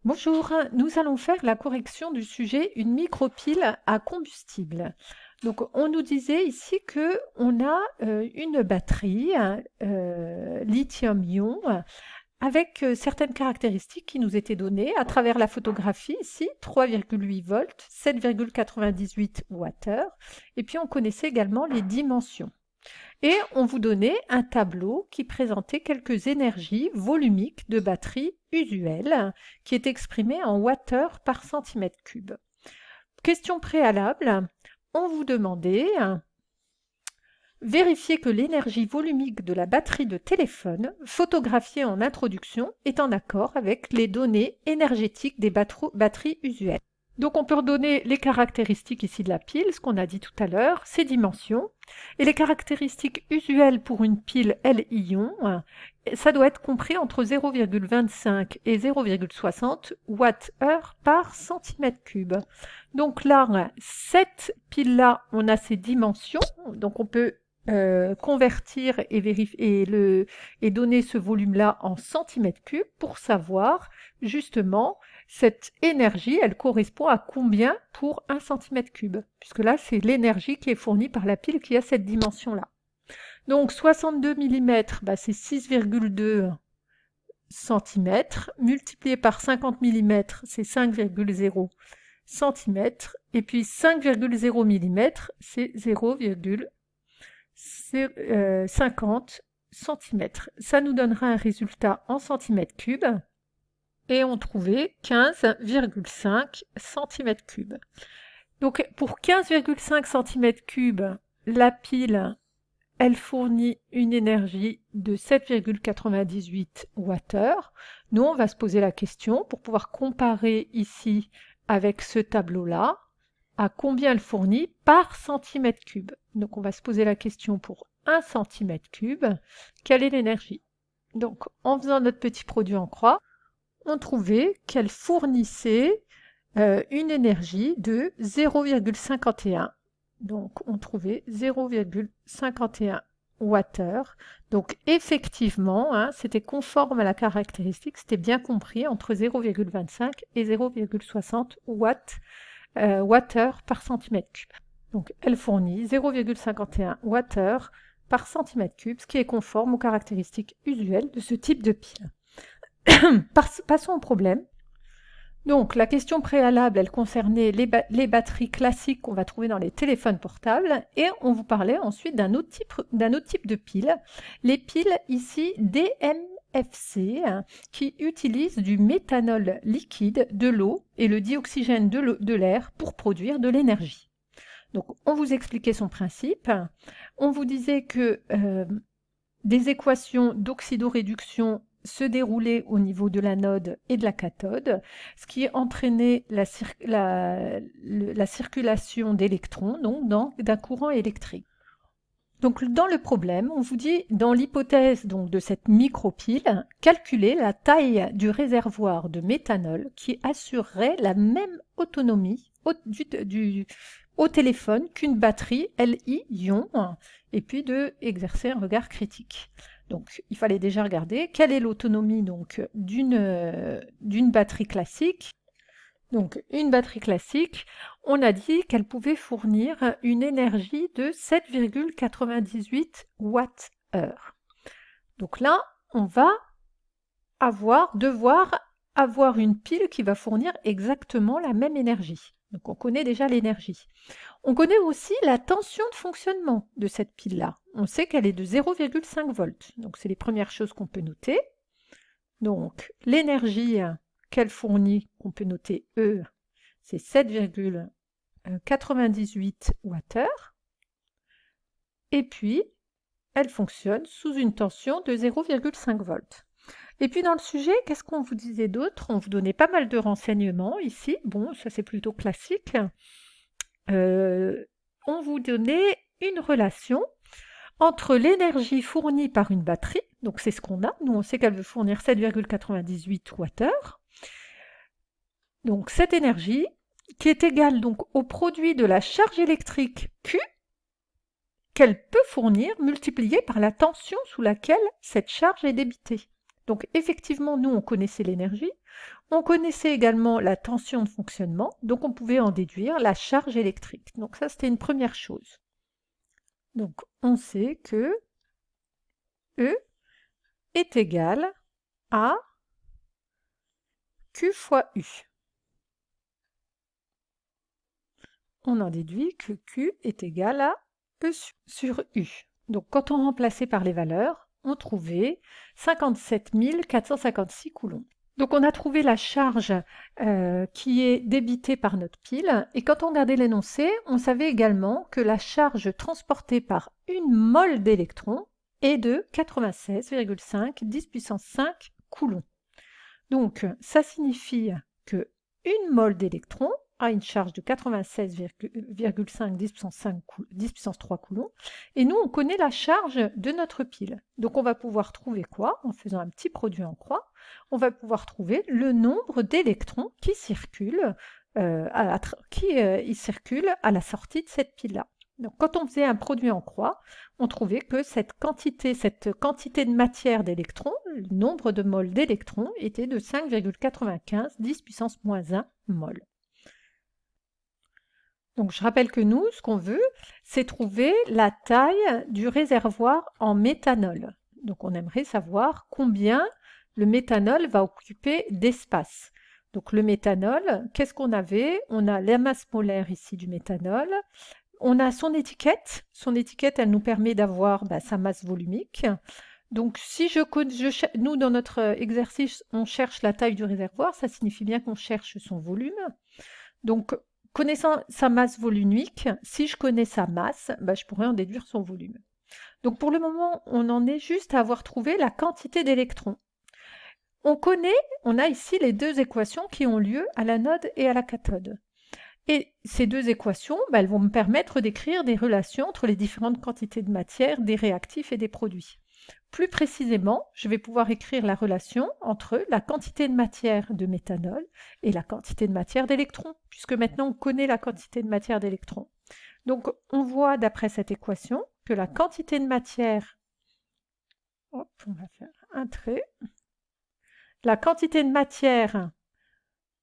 Bonjour, nous allons faire la correction du sujet une micropile à combustible. Donc, on nous disait ici que on a une batterie lithium-ion avec certaines caractéristiques qui nous étaient données à travers la photographie ici, 3,8 volts, 7,98 Wh, et puis on connaissait également les dimensions. Et on vous donnait un tableau qui présentait quelques énergies volumiques de batterie usuelles qui est exprimée en wattheures par centimètre cube. Question préalable, on vous demandait vérifier que l'énergie volumique de la batterie de téléphone photographiée en introduction est en accord avec les données énergétiques des batteries usuelles. Donc on peut redonner les caractéristiques ici de la pile, ce qu'on a dit tout à l'heure, ses dimensions, et les caractéristiques usuelles pour une pile Li-ion, ça doit être compris entre 0,25 et 0,60 Wh par centimètre cube. Donc là, cette pile-là, on a ses dimensions, donc on peut convertir et vérifier et donner ce volume-là en centimètres cubes pour savoir justement cette énergie, elle correspond à combien pour 1 centimètre cube, puisque là, c'est l'énergie qui est fournie par la pile qui a cette dimension-là. Donc 62 mm, c'est 6,2 cm, multiplié par 50 mm, c'est 5,0 cm, et puis 5,0 mm, c'est 0,50 cm. Ça nous donnera un résultat en centimètres cubes, et on trouvait 15,5 cm3. Donc pour 15,5 cm3, la pile, elle fournit une énergie de 7,98 Wh. Nous, on va se poser la question pour pouvoir comparer ici avec ce tableau-là, à combien elle fournit par centimètre cube. Donc on va se poser la question pour 1 cm3, quelle est l'énergie? Donc en faisant notre petit produit en croix, on trouvait qu'elle fournissait une énergie de 0,51. Donc, on trouvait 0,51 Wh. Donc, effectivement, c'était conforme à la caractéristique, c'était bien compris entre 0,25 et 0,60 Wh par centimètre cube. Donc, elle fournit 0,51 Wh par centimètre cube, ce qui est conforme aux caractéristiques usuelles de ce type de pile. Passons au problème. Donc, la question préalable, elle concernait les batteries classiques qu'on va trouver dans les téléphones portables, et on vous parlait ensuite d'un autre type de pile, les piles ici DMFC, qui utilisent du méthanol liquide, de l'eau et le dioxygène de l'air pour produire de l'énergie. Donc, on vous expliquait son principe. On vous disait que des équations d'oxydoréduction se déroulaient au niveau de l'anode et de la cathode, ce qui entraînait la circulation d'électrons, donc d'un courant électrique. Donc dans le problème, on vous dit, dans l'hypothèse de cette micropile, calculer la taille du réservoir de méthanol qui assurerait la même autonomie au téléphone qu'une batterie Li-ion, et puis d'exercer un regard critique. Donc il fallait déjà regarder quelle est l'autonomie d'une batterie classique. Donc une batterie classique, on a dit qu'elle pouvait fournir une énergie de 7,98 Wh. Donc là, on va devoir avoir une pile qui va fournir exactement la même énergie. Donc on connaît déjà l'énergie. On connaît aussi la tension de fonctionnement de cette pile-là. On sait qu'elle est de 0,5 volts. Donc c'est les premières choses qu'on peut noter. Donc l'énergie qu'elle fournit, qu'on peut noter E, c'est 7,98 Wh. Et puis, elle fonctionne sous une tension de 0,5 volts. Et puis dans le sujet, qu'est-ce qu'on vous disait d'autre? On vous donnait pas mal de renseignements ici. Bon, ça c'est plutôt classique. On vous donnait une relation entre l'énergie fournie par une batterie, donc c'est ce qu'on a, nous on sait qu'elle veut fournir 7,98 Wh, donc cette énergie qui est égale donc au produit de la charge électrique Q qu'elle peut fournir multiplié par la tension sous laquelle cette charge est débitée. Donc effectivement, nous, on connaissait l'énergie, on connaissait également la tension de fonctionnement, donc on pouvait en déduire la charge électrique. Donc ça, c'était une première chose. Donc on sait que E est égal à Q fois U. On en déduit que Q est égal à E sur U. Donc quand on remplaçait par les valeurs, on trouvait 57 456 coulombs. Donc on a trouvé la charge qui est débitée par notre pile, et quand on regardait l'énoncé, on savait également que la charge transportée par une mole d'électrons est de 96,5 10 puissance 5 coulombs. Donc ça signifie que une mole d'électrons a une charge de 96,5 10 puissance 3 coulombs, et nous on connaît la charge de notre pile. Donc on va pouvoir trouver quoi? En faisant un petit produit en croix, on va pouvoir trouver le nombre d'électrons qui circulent à la sortie de cette pile-là. Donc quand on faisait un produit en croix, on trouvait que cette quantité de matière d'électrons, le nombre de moles d'électrons, était de 5,95 10 puissance moins 1 mol. Donc je rappelle que nous, ce qu'on veut, c'est trouver la taille du réservoir en méthanol. Donc on aimerait savoir combien le méthanol va occuper d'espace. Donc le méthanol, qu'est-ce qu'on avait? On a la masse molaire ici du méthanol. On a son étiquette. Son étiquette, elle nous permet d'avoir sa masse volumique. Donc si nous, dans notre exercice, on cherche la taille du réservoir, ça signifie bien qu'on cherche son volume. Donc, connaissant sa masse volumique, si je connais sa masse, je pourrais en déduire son volume. Donc pour le moment, on en est juste à avoir trouvé la quantité d'électrons. On a ici les deux équations qui ont lieu à l'anode et à la cathode. Et ces deux équations, elles vont me permettre d'écrire des relations entre les différentes quantités de matière, des réactifs et des produits. Plus précisément, je vais pouvoir écrire la relation entre la quantité de matière de méthanol et la quantité de matière d'électrons, puisque maintenant on connaît la quantité de matière d'électrons. Donc on voit d'après cette équation que la quantité de matière, on va faire un trait, la quantité de matière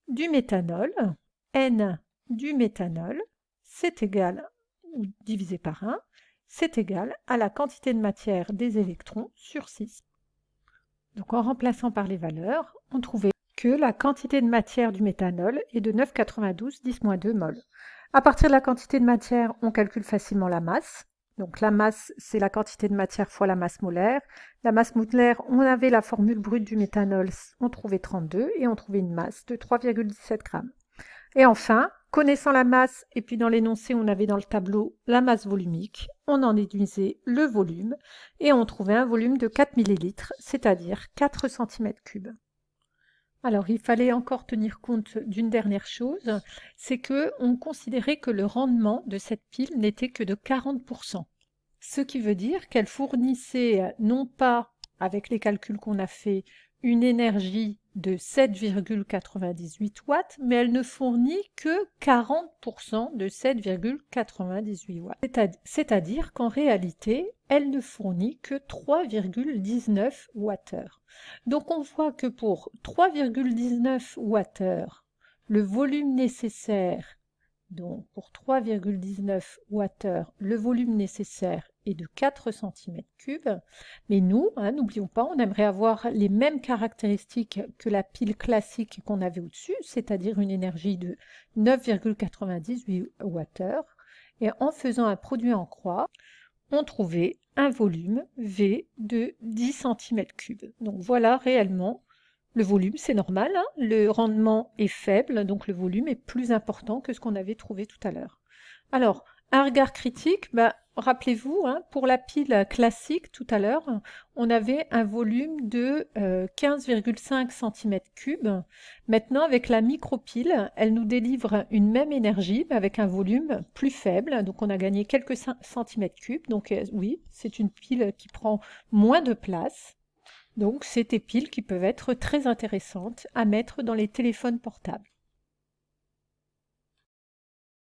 du méthanol, N du méthanol, c'est égal, ou divisé par 1, c'est égal à la quantité de matière des électrons sur 6. Donc en remplaçant par les valeurs, on trouvait que la quantité de matière du méthanol est de 9,92 10-2 mol. À partir de la quantité de matière, on calcule facilement la masse. Donc la masse, c'est la quantité de matière fois la masse molaire. La masse molaire, on avait la formule brute du méthanol, on trouvait 32 et on trouvait une masse de 3,17 grammes. Et enfin, connaissant la masse, et puis dans l'énoncé, on avait dans le tableau la masse volumique, on en déduisait le volume, et on trouvait un volume de 4 ml, c'est-à-dire 4 cm3. Alors, il fallait encore tenir compte d'une dernière chose, c'est qu'on considérait que le rendement de cette pile n'était que de 40%. Ce qui veut dire qu'elle fournissait non pas, avec les calculs qu'on a fait, une énergie de 7,98 watts, mais elle ne fournit que 40% de 7,98 watts. C'est-à-dire qu'en réalité, elle ne fournit que 3,19 Wh. Donc on voit que pour 3,19 Wh, le volume nécessaire, donc pour 3,19 Wh, le volume nécessaire est de 4 cm3, mais nous, n'oublions pas, on aimerait avoir les mêmes caractéristiques que la pile classique qu'on avait au-dessus, c'est-à-dire une énergie de 9,98 Wh, et en faisant un produit en croix, on trouvait un volume V de 10 cm3. Donc voilà réellement le volume, c'est normal, le rendement est faible, donc le volume est plus important que ce qu'on avait trouvé tout à l'heure. Alors, un regard critique, rappelez-vous, pour la pile classique tout à l'heure, on avait un volume de 15,5 cm3. Maintenant, avec la micropile, elle nous délivre une même énergie, mais avec un volume plus faible, donc on a gagné quelques cm3. Donc oui, c'est une pile qui prend moins de place. Donc, c'est des piles qui peuvent être très intéressantes à mettre dans les téléphones portables.